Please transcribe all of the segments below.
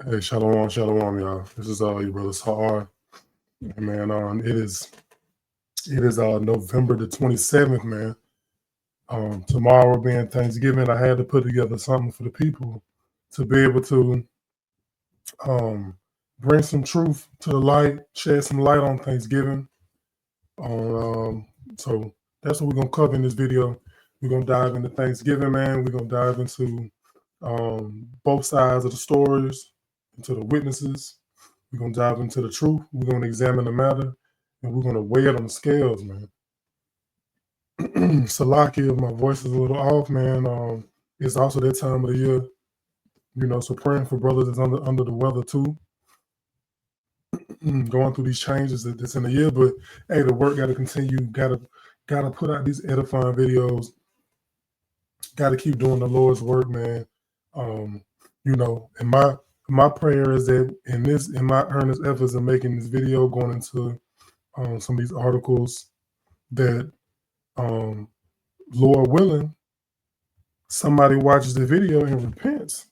Hey, shalom, shalom, y'all. This is your brother Sahar. And man, it is November the 27th, man. Tomorrow being Thanksgiving, I had to put together something for the people to be able to um bring some truth to the light, shed some light on Thanksgiving. So that's what we're gonna cover in this video. We're gonna dive into Thanksgiving, man. We're gonna dive into both sides of the stories, into the witnesses. We're gonna dive into the truth. We're gonna examine the matter, and we're gonna weigh it on the scales, man. Salakia, my voice is a little off, man. It's also that time of the year, so praying for brothers that's under the weather too, going through these changes that's in the year. But hey, the work got to continue. Gotta put out these edifying videos. Got to keep doing the Lord's work, man. And my prayer is that in my earnest efforts in making this video, going into some of these articles, that Lord willing, somebody watches the video and repents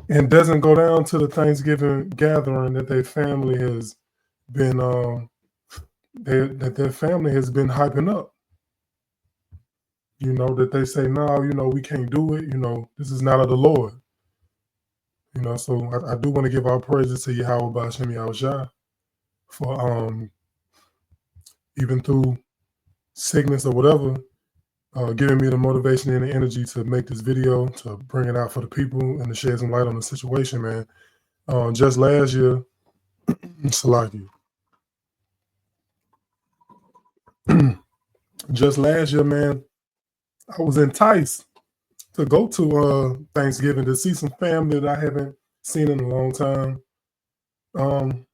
and doesn't go down to the Thanksgiving gathering that their family has been that their family has been hyping up. That they say, no, we can't do it. This is not of the Lord. So I do want to give our praises to Yahweh Ba'ashem Yahushua for even through sickness or whatever, giving me the motivation and the energy to make this video, to bring it out for the people and to shed some light on the situation, man. Just last year, Salaki. Just last year, man, I was enticed to go to Thanksgiving to see some family that I haven't seen in a long time. And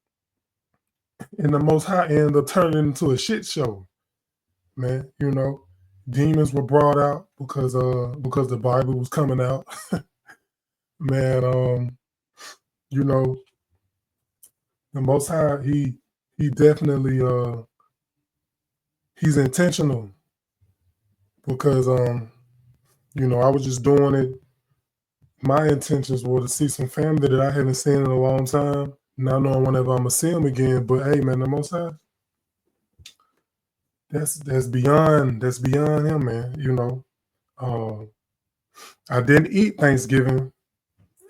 the Most High ended up turning into a shit show, man. Demons were brought out because the Bible was coming out. Man, the Most High, he definitely he's intentional, because I was just doing it. My intentions were to see some family that I haven't seen in a long time, not knowing whenever I'm gonna see them again. But hey, man, the Most High, that's beyond him, man. I didn't eat Thanksgiving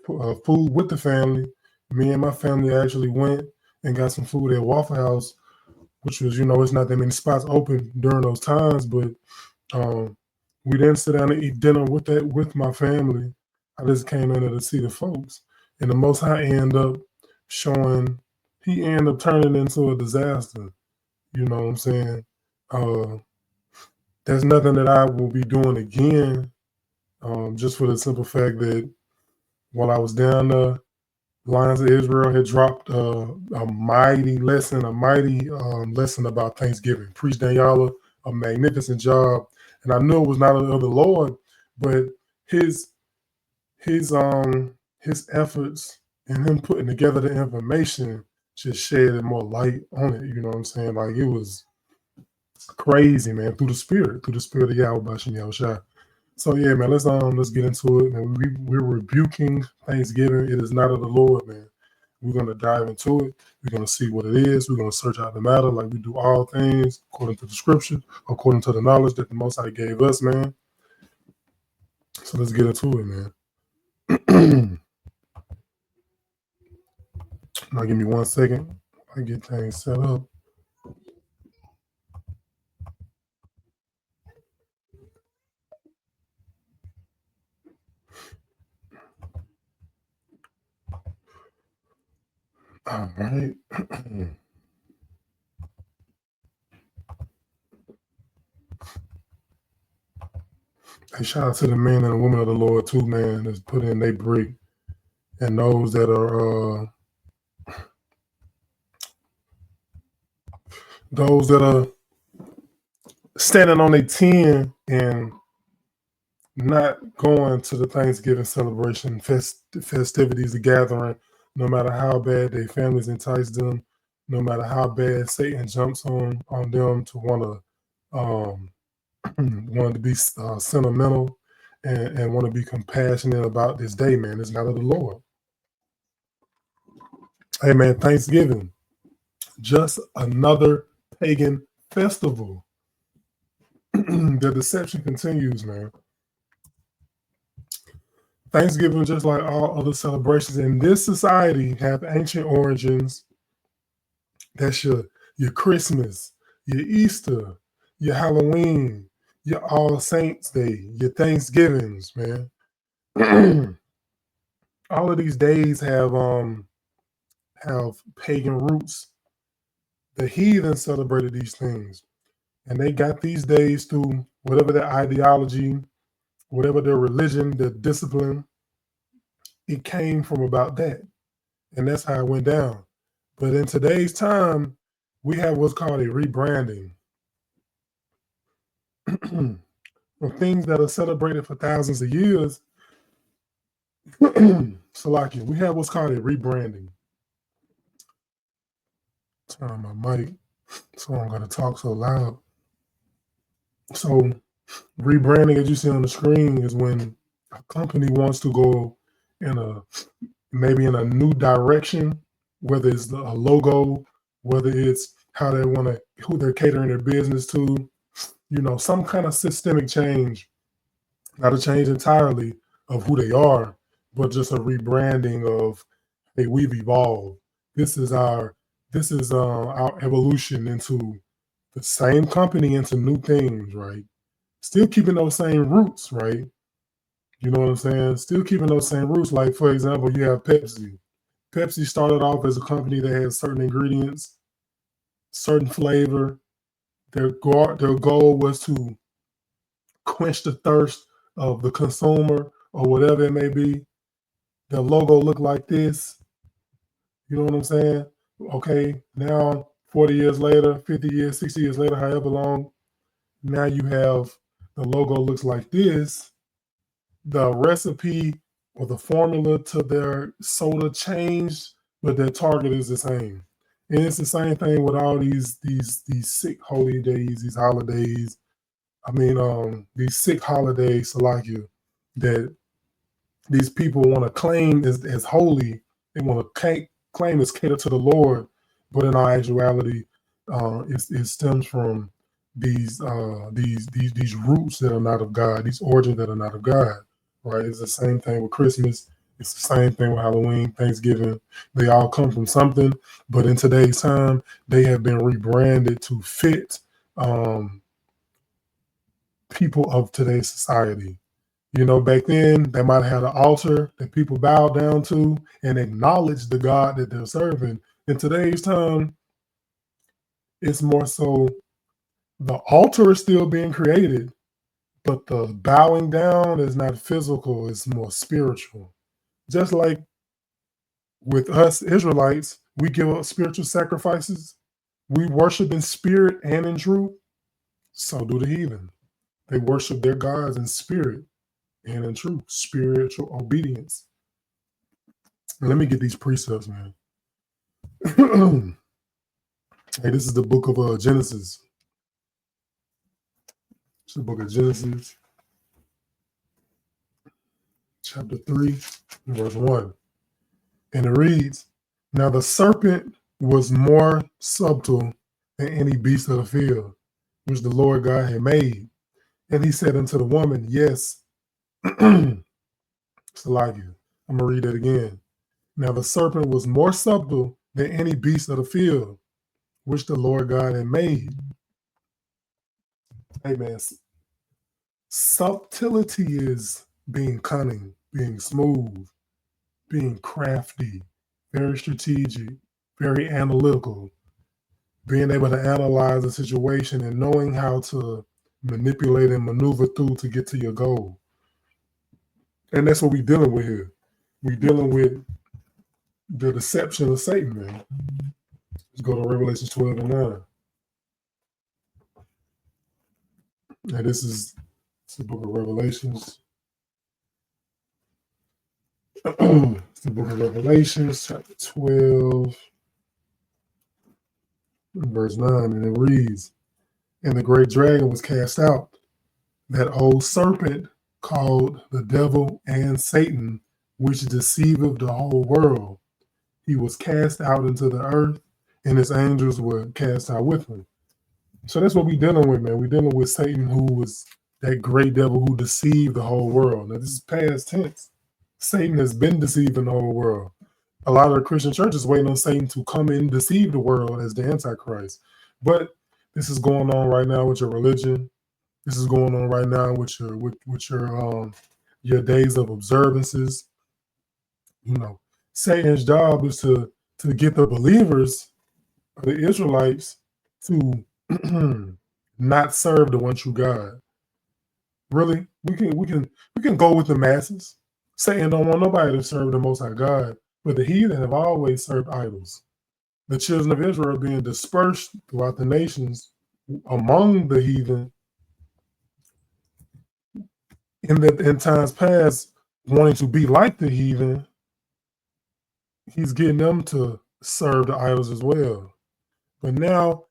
food with the family. Me and my family actually went and got some food at Waffle House, which was, it's not that many spots open during those times, but we didn't sit down and eat dinner with my family. I just came in there to see the folks. And the Most High ended up turning into a disaster. You know what I'm saying? There's nothing that I will be doing again, just for the simple fact that while I was down there, Lions of Israel had dropped a mighty lesson about Thanksgiving. Priest Daniela, a magnificent job. And I knew it was not of the Lord, but his efforts and him putting together the information just shed more light on it. You know what I'm saying? Like, it was crazy, man, through the spirit of Yahweh Ba'ashem Yahushua. So yeah, man, let's get into it, man. We're rebuking Thanksgiving. It is not of the Lord, man. We're gonna dive into it. We're gonna see what it is. We're gonna search out the matter like we do all things according to the scripture, according to the knowledge that the Most High gave us, man. So let's get into it, man. Now give me 1 second. I get things set up. All right. Hey, shout out to the men and the women of the Lord too, man, that's put in their brick, and those that are standing on their 10 and not going to the Thanksgiving celebration, festivities, the gathering, no matter how bad their families entice them, no matter how bad Satan jumps on them to want to be sentimental and want to be compassionate about this day, man. It's not of the Lord. Hey man, Thanksgiving, just another pagan festival. The deception continues, man. Thanksgiving, just like all other celebrations in this society, have ancient origins. That's your Christmas, your Easter, your Halloween, your All Saints Day, your Thanksgivings, man. All of these days have pagan roots. The heathen celebrated these things, and they got these days through whatever their ideology, whatever their religion, their discipline. It came from about that, and that's how it went down. But in today's time, we have what's called a rebranding. From things that are celebrated for thousands of years, Salakia, we have what's called a rebranding. Turn on my mic, so I'm going to talk so loud. So, rebranding, as you see on the screen, is when a company wants to go in maybe in a new direction, whether it's a logo, whether it's how they want to, who they're catering their business to, some kind of systemic change, not a change entirely of who they are, but just a rebranding of, hey, we've evolved. This is our evolution into the same company into new things, right? Still keeping those same roots, right? You know what I'm saying? Still keeping those same roots. Like, for example, you have Pepsi. Pepsi started off as a company that had certain ingredients, certain flavor. Their goal was to quench the thirst of the consumer or whatever it may be. Their logo looked like this. You know what I'm saying? Okay, now 40 years later, 50 years, 60 years later, however long, now you have the logo looks like this. The recipe or the formula to their soda changed, but their target is the same. And it's the same thing with all these sick holy days, these holidays. I mean, these sick holidays, Salakia, that these people want to claim as holy. They want to claim as cater to the Lord, but in all actuality, it stems from these roots that are not of God, these origins that are not of God. Right? It's the same thing with Christmas. It's the same thing with Halloween, Thanksgiving. They all come from something, but in today's time, they have been rebranded to fit people of today's society. Back then they might have had an altar that people bow down to and acknowledge the God that they're serving. In today's time, it's more so the altar is still being created, but the bowing down is not physical, it's more spiritual. Just like with us Israelites, we give up spiritual sacrifices. We worship in spirit and in truth. So do the heathen. They worship their gods in spirit and in truth, spiritual obedience. Let me get these precepts, man. Hey, this is the book of Genesis. It's the book of Genesis, chapter 3, verse 1. And it reads, Now the serpent was more subtle than any beast of the field, which the Lord God had made. And he said unto the woman, Yes, Salakia. I'm going to read that again. Now the serpent was more subtle than any beast of the field, which the Lord God had made. Hey, man, subtlety is being cunning, being smooth, being crafty, very strategic, very analytical, being able to analyze a situation and knowing how to manipulate and maneuver through to get to your goal. And that's what we're dealing with here. We're dealing with the deception of Satan, man. Let's go to Revelation 12 and 9. And this is the book of Revelations. It's the book of Revelations, chapter 12, verse 9, and it reads, And the great dragon was cast out, that old serpent called the devil and Satan, which deceiveth the whole world. he was cast out into the earth, and his angels were cast out with him. So that's what we're dealing with, man. We're dealing with Satan, who was that great devil who deceived the whole world. Now, this is past tense. Satan has been deceiving the whole world. A lot of the Christian churches waiting on Satan to come and deceive the world as the Antichrist. But this is going on right now with your religion. This is going on right now with your days of observances. You know, Satan's job is to get the believers, the Israelites, to not serve the one true God. Really, we can go with the masses. Satan don't want nobody to serve the Most High God, but the heathen have always served idols. The children of Israel are being dispersed throughout the nations among the heathen in times past, wanting to be like the heathen. He's getting them to serve the idols as well. But now,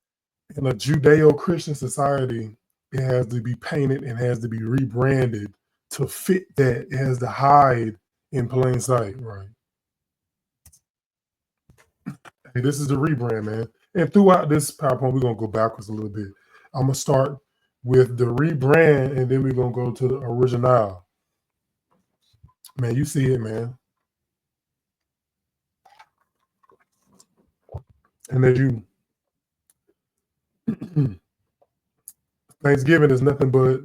in a Judeo-Christian society, it has to be painted and has to be rebranded to fit that. It has to hide in plain sight, right? Hey, this is the rebrand, man. And throughout this PowerPoint, we're gonna go backwards a little bit. I'm gonna start with the rebrand, and then we're gonna go to the original. Man, you see it, man. And as you Thanksgiving is nothing but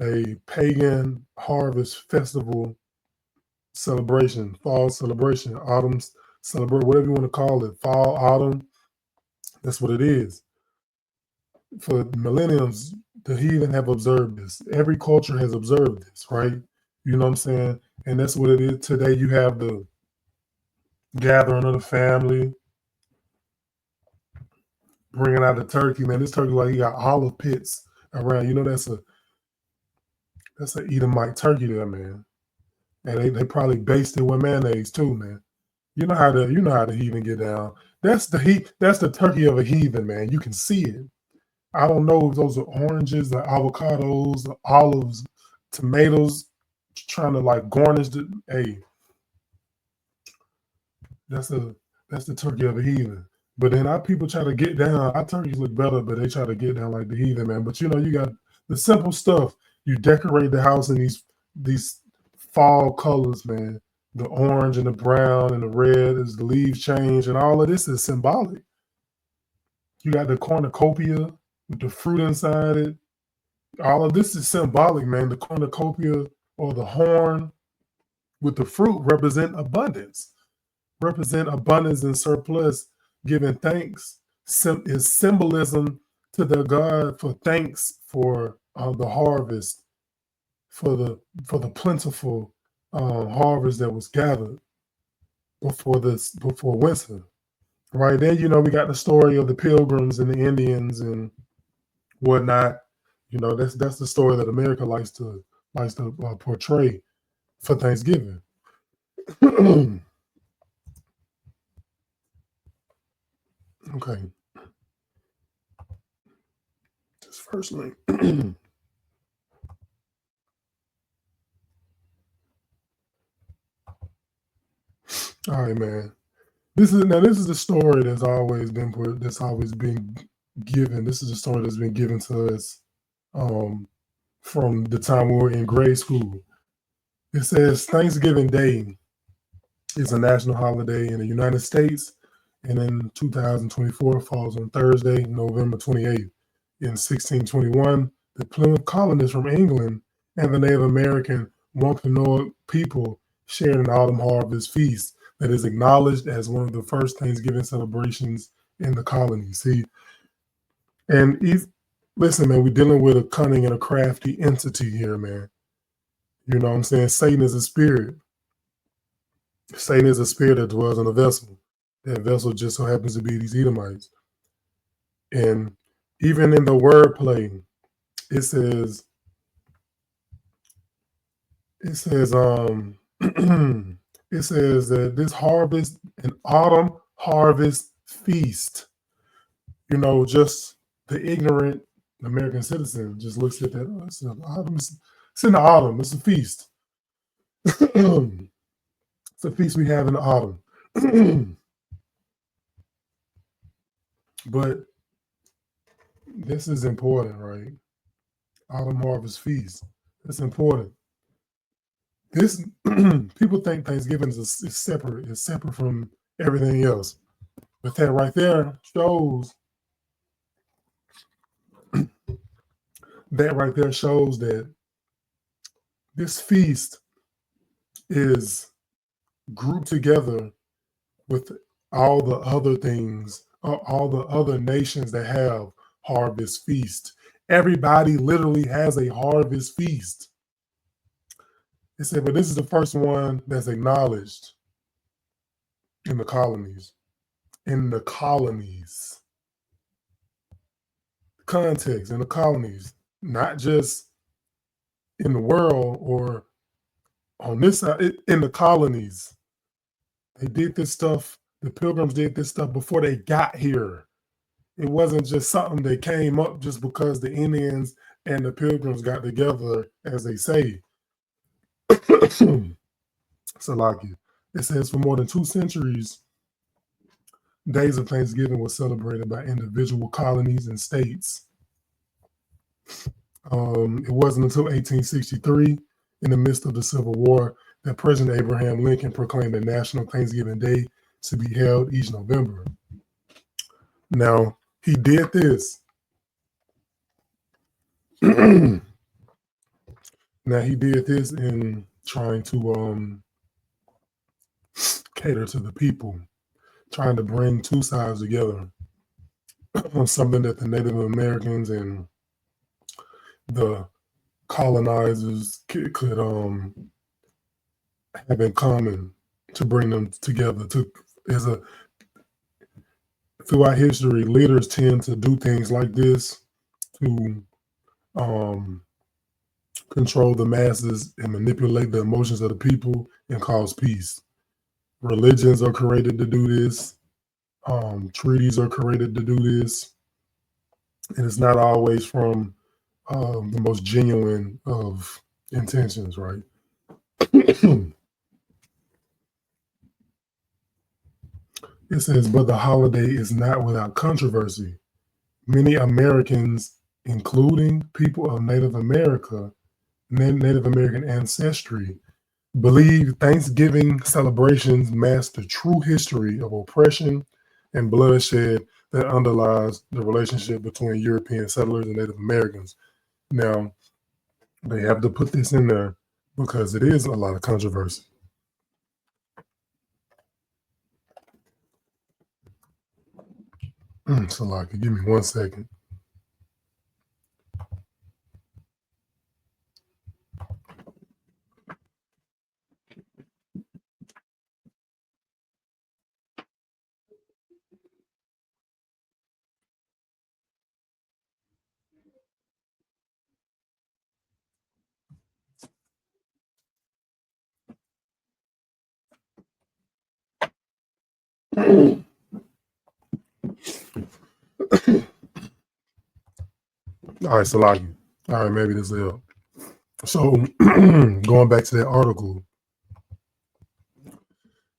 a pagan harvest festival celebration, fall celebration, autumn celebrate, whatever you want to call it, fall, autumn. That's what it is. For millenniums, the heathen have observed this. Every culture has observed this, right? You know what I'm saying? And that's what it is. Today you have the gathering of the family, bringing out the turkey. Man, this turkey, like, he got olive pits around. You know, that's an Edomite turkey there, man. And they probably based it with mayonnaise too, man. You know how the heathen get down. That's the turkey of a heathen, man. You can see it. I don't know if those are oranges, the avocados, the olives, tomatoes, trying to like garnish the. Hey, that's the turkey of a heathen. But then our people try to get down. Our turkeys look better, but they try to get down like the heathen, man. But you know, you got the simple stuff. You decorate the house in these fall colors, man. The orange and the brown and the red as the leaves change, and all of this is symbolic. You got the cornucopia with the fruit inside it. All of this is symbolic, man. The cornucopia or the horn with the fruit represent abundance and surplus. Giving thanks is symbolism to the God for thanks for the harvest, for the plentiful harvest that was gathered before winter. Right then, you know, we got the story of the pilgrims and the Indians and whatnot. You know, that's the story that America likes to portray for Thanksgiving. Okay, this first link. All right, man. This is the story that's always been given. This is the story that's been given to us from the time we were in grade school. It says Thanksgiving Day is a national holiday in the United States, and in 2024 falls on Thursday, November 28th. In 1621, the Plymouth colonists from England and the Native American Wampanoag people shared an autumn harvest feast that is acknowledged as one of the first Thanksgiving celebrations in the colony. See, and listen, man, we're dealing with a cunning and a crafty entity here, man. You know what I'm saying? Satan is a spirit. Satan is a spirit that dwells in a vessel. That vessel just so happens to be these Edomites. And even in the wordplay, it says it says that this harvest, an autumn harvest feast. You know, just the ignorant American citizen just looks at that. Oh, it's in the autumn. It's a feast. It's a feast we have in the autumn. But this is important, right? Autumn harvest feast. It's important. This people think Thanksgiving is separate. It's separate from everything else. But that right there shows that this feast is grouped together with all the other things, all the other nations that have harvest feast. Everybody literally has a harvest feast. It said, but this is the first one that's acknowledged in the colonies. In the colonies. Context in the colonies, not just in the world or on this side, in the colonies. They did this stuff, the pilgrims did this stuff before they got here. It wasn't just something that came up just because the Indians and the pilgrims got together, as they say. Salaki. It says for more than 2 centuries, days of Thanksgiving were celebrated by individual colonies and states. It wasn't until 1863, in the midst of the Civil War, that President Abraham Lincoln proclaimed a National Thanksgiving Day to be held each November. Now, he did this. Now, he did this in trying to cater to the people, trying to bring two sides together on something that the Native Americans and the colonizers could have in common, to bring them together. Throughout history, leaders tend to do things like this to control the masses and manipulate the emotions of the people and cause peace. Religions are created to do this. Treaties are created to do this. And it's not always from the most genuine of intentions, right? It says, but the holiday is not without controversy. Many Americans, including people of Native American ancestry, believe Thanksgiving celebrations mask the true history of oppression and bloodshed that underlies the relationship between European settlers and Native Americans. Now, they have to put this in there because it is a lot of controversy. Salaki, give me 1 second. All right, Salaki. All right, maybe this will help. So, going back to that article.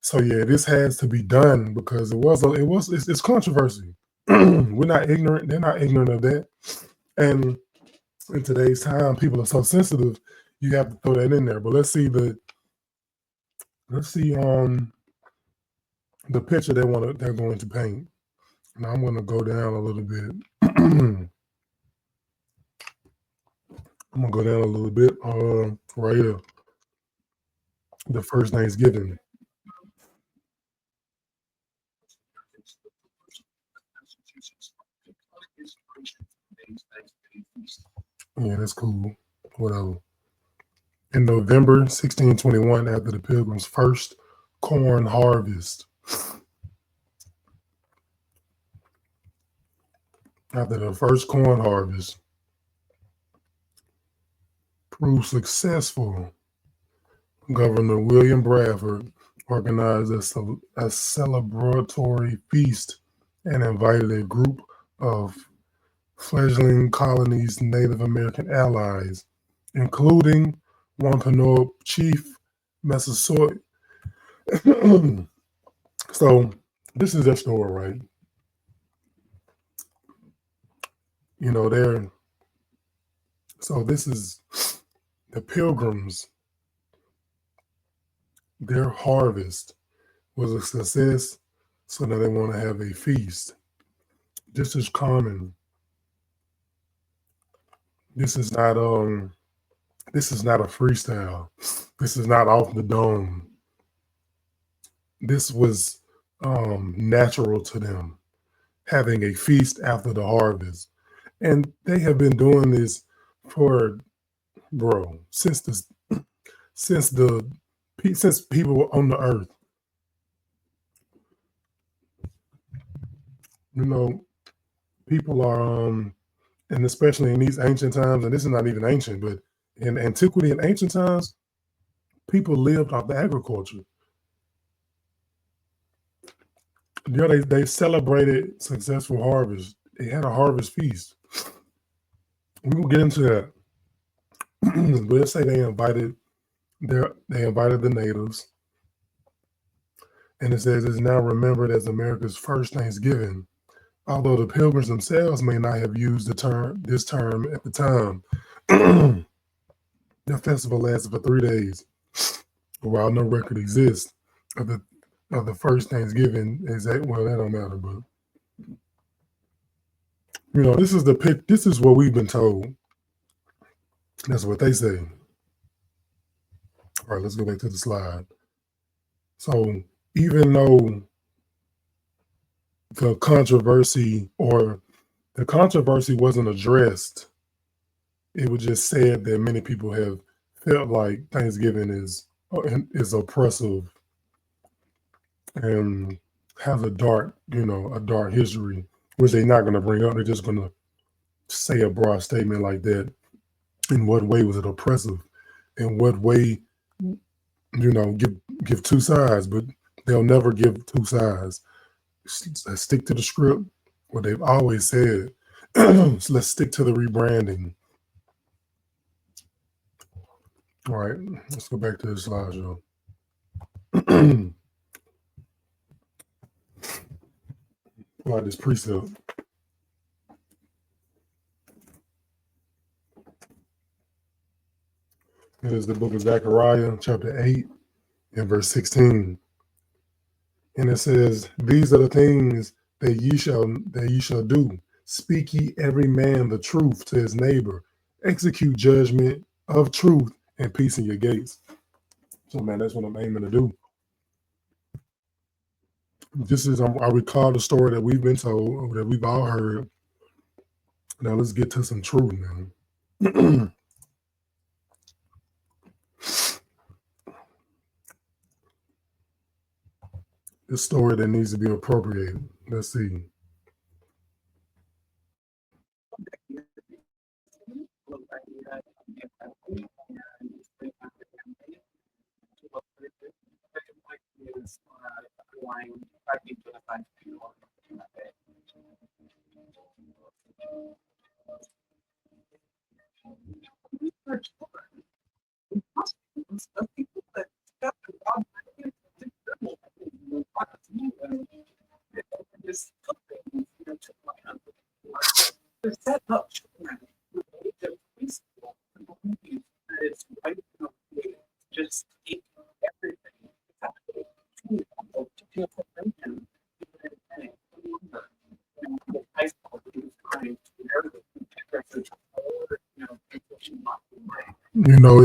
So yeah, this has to be done because it's controversy. We're not ignorant. They're not ignorant of that. And in today's time, people are so sensitive. You have to throw that in there. But let's see the picture they're going to paint. Now I'm going to go down a little bit. I'm gonna go down a little bit. Right here, the first Thanksgiving. Yeah, that's cool. Whatever. In November 1621, after the Pilgrims' first corn harvest, proved successful, Governor William Bradford organized a celebratory feast and invited a group of fledgling colonies' Native American allies, including Wampanoag chief Massasoit. So this is their story, right? they're so this is the pilgrims, their harvest was a success, so now they want to have a feast. This is common. This is not this is not a freestyle. This is not off the dome. This was natural to them, having a feast after the harvest. And they have been doing this for, bro, since the since people were on the earth. People are and especially in these ancient times, and this is not even ancient, but in antiquity and ancient times, people lived off the agriculture. They celebrated successful harvest. They had a harvest feast. We will get into that. But let's say they invited the natives, and it says it's now remembered as America's first Thanksgiving. Although the pilgrims themselves may not have used this term at the time. The festival lasted for 3 days. While no record exists of the first Thanksgiving, well, that don't matter, but this is what we've been told. That's what they say. All right, let's go back to the slide. So even though the controversy wasn't addressed, it was just said that many people have felt like Thanksgiving is oppressive and has a dark history, which they're not going to bring up. They're just going to say a broad statement like that. In what way was it oppressive? In what way, give two sides, but they'll never give two sides. Stick to the script, what they've always said. So let's stick to the rebranding. All right, let's go back to the slideshow. Like this precept. It is the book of Zechariah, chapter 8, and verse 16. And it says, "These are the things that ye shall do. Speak ye every man the truth to his neighbor. Execute judgment of truth and peace in your gates." So, man, that's what I'm aiming to do. I recall the story that we've been told, that we've all heard. Now let's get to some truth, man. The story that needs to be appropriated. Let's see.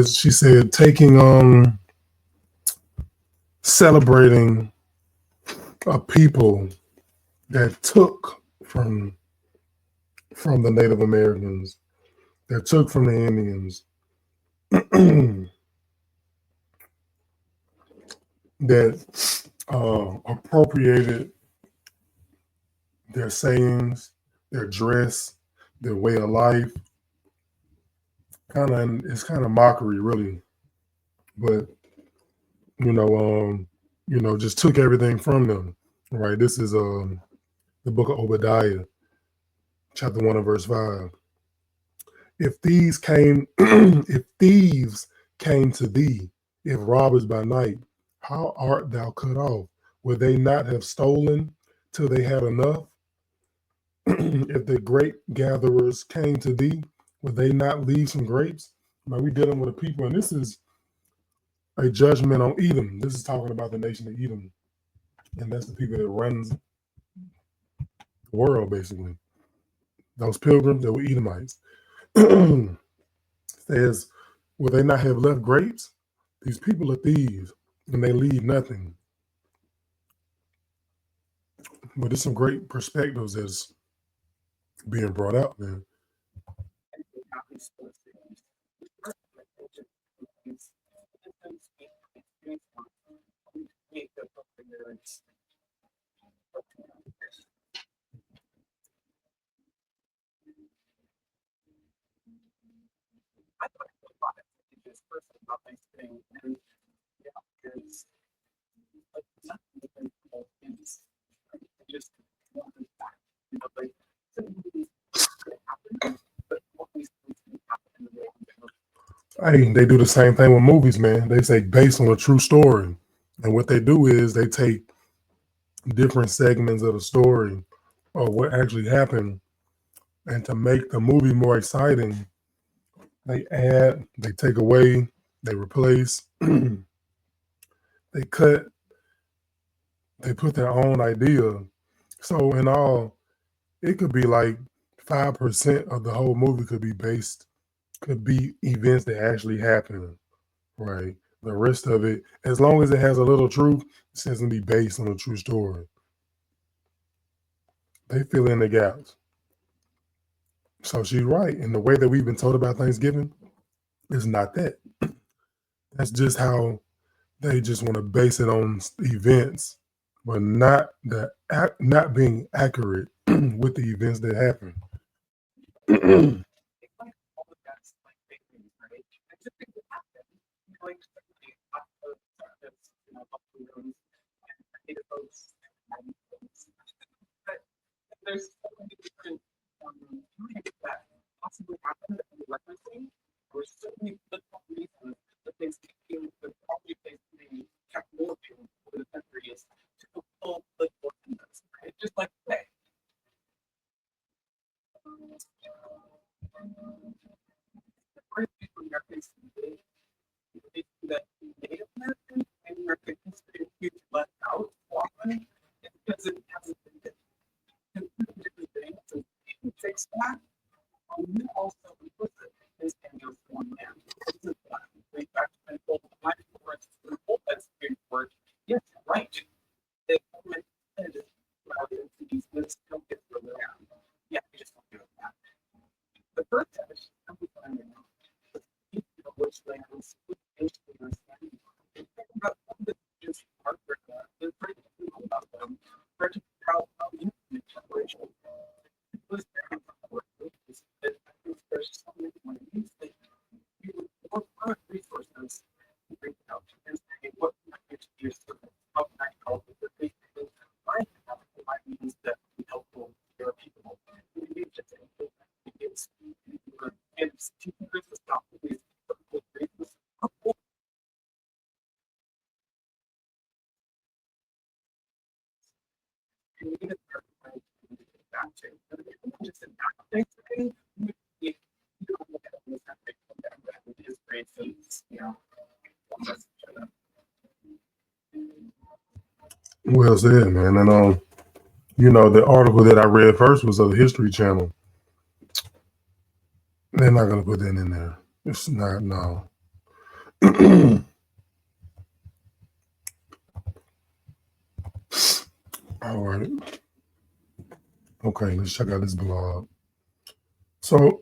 She said celebrating a people that took from the Native Americans, that took from the Indians, that appropriated their sayings, their dress, their way of life. It's kind of mockery, really. But just took everything from them. Right. This is the book of Obadiah, chapter 1 and verse 5. If thieves came to thee, if robbers by night, how art thou cut off? Would they not have stolen till they had enough? if the grape gatherers came to thee, would they not leave some grapes? Man, we dealing with a people, and this is a judgment on Edom. This is talking about the nation of Edom, and that's the people that runs the world, basically. Those pilgrims that were Edomites. Says, will they not have left grapes? These people are thieves, and they leave nothing. But there's some great perspectives that's being brought out, man. Hey, they do the same thing with movies, man. They say based on a true story. And what they do is they take different segments of the story or what actually happened, and to make the movie more exciting, they add, they take away, they replace, they cut, they put their own idea. So in all, it could be like 5% of the whole movie could be events that actually happen, right? The rest of it, as long as it has a little truth, it says to be based on a true story. They fill in the gaps. So she's right. And the way that we've been told about Thanksgiving is not that. That's just how they just want to base it on events, but not being accurate with the events that happen. Well said, man. And the article that I read first was of the History Channel. They're not gonna put that in there. It's not no. All right. Okay, let's check out this blog. So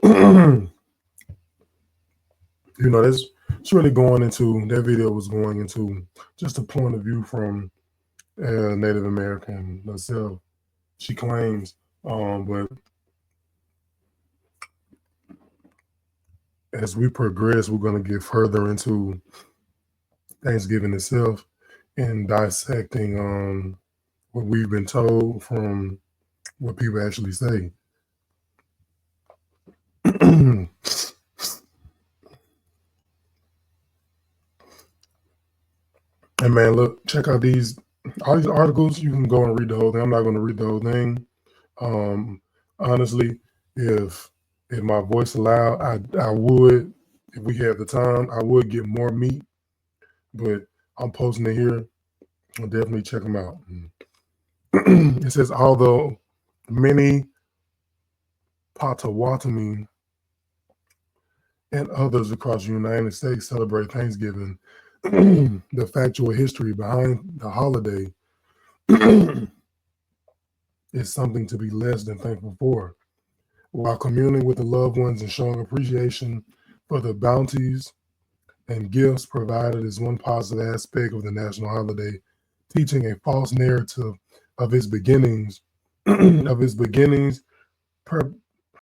that's it's really going into that video was going into just a point of view from Native American herself. She claims, but as we progress, we're going to get further into Thanksgiving itself and dissecting what we've been told from what people actually say. And man, look, check out all these articles. You can go and read the whole thing. I'm not going to read the whole thing. Honestly, if my voice allowed, I would, if we had the time, I would get more meat, but I'm posting it here. I'll definitely check them out. It says, although many Potawatomi and others across the United States celebrate Thanksgiving, the factual history behind the holiday is something to be less than thankful for. While communing with the loved ones and showing appreciation for the bounties and gifts provided is one positive aspect of the national holiday, teaching a false narrative of its beginnings, of its beginnings